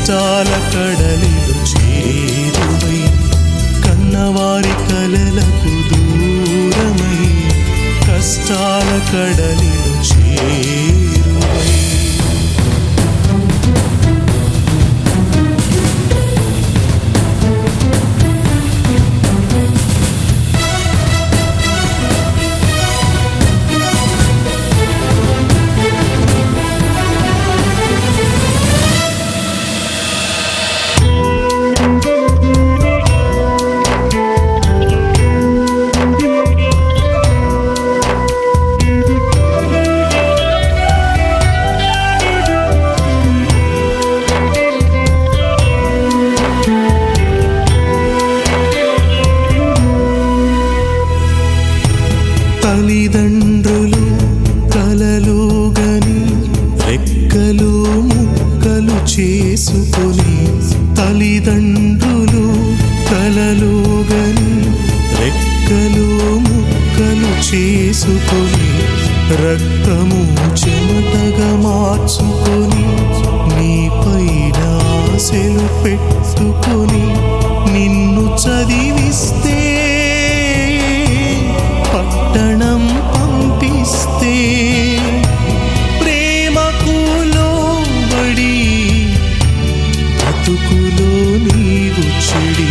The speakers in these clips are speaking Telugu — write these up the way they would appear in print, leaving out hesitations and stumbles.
కష్టాల కడలిలో చేరువై కన్నవారి కలలకు దూరమై కష్టాల కడలిలో చేరువై తల్లిదండ్రులు కలలుగని రెక్కలు ముక్కలు చేసుకొని తల్లిదండ్రులు కలలుగని రెక్కలు ముక్కలు చేసుకొని రక్తము చెమటగా మార్చుకొని నీపైన ఆశలు పెట్టుకొని నిన్ను చదివిస్తే పట్టణం పంపిస్తే ప్రేమకు లోబడి బ్రతుకులో నీవు చెడి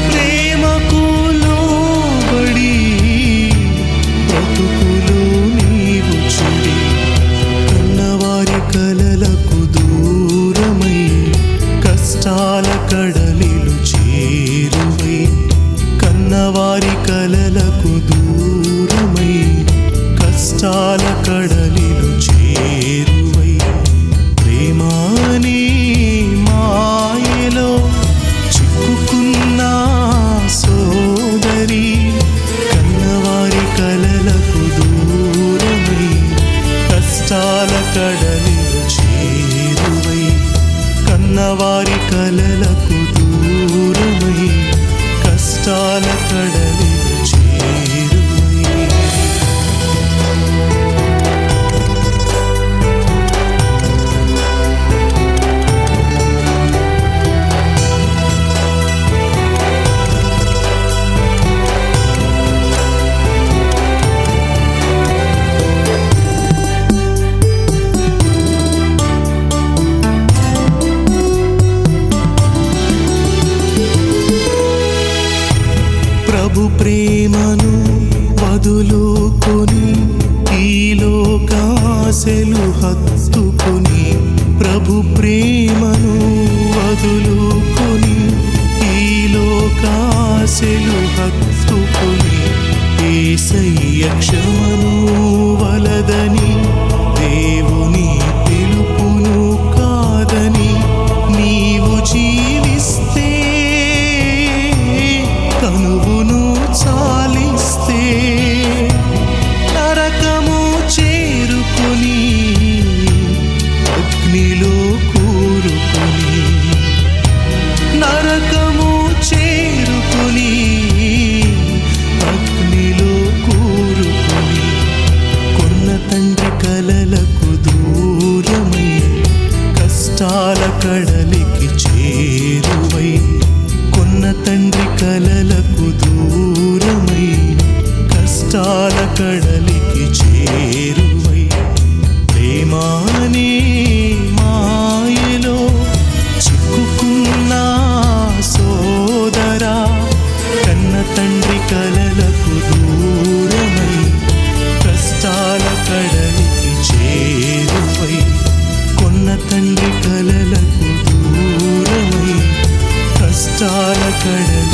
ప్రేమకు లోబడి బ్రతుకులో నీవు చెడి కన్నవారి కలలకు దూరమై కష్టాల కడలిలు చేరువై కన్నవారి కలలకు దూరమై కష్టాల కడలిలు చేరువై ప్రేమాని మాయలో చిక్కుకున్న సోదరి కన్నవారి కలలకు దూరమై కష్టాల కడలిలు చేరువై కన్నవారి కలలకు దూరమై కష్టాల కడలిలో చేరువై ప్రభు ప్రేమను వదులుకొని ఈ లోకాశలు హత్తుకొని ప్రభు ప్రేమను వదులుకొని ఈ లోకాశలు హత్తుకొని యేసయ్య క్షమను వలదని దేవుని పిలుపును కాదని నీవు జీవిస్తే కనువును చాలిస్తే నరకము చేరుకొని అగ్నిలో కూరుకొని నరకము చేరుకొని అగ్నిలో కూరుకొని కొన్న తండ్రి కలలకు దూరమై కష్టాల కడలికి చేరువై కొన్న తండ్రి కలలకు దూరమై కష్టాల కడలికి చేరువై ప్రేమాని మాయలో చిక్కుకున్న సోదరా కన్న తండ్రి కలలకు దూరమై కష్టాల కడలికి చేరువై కొన్న తండ్రి కలలకు దూరమై కష్టాల కడలి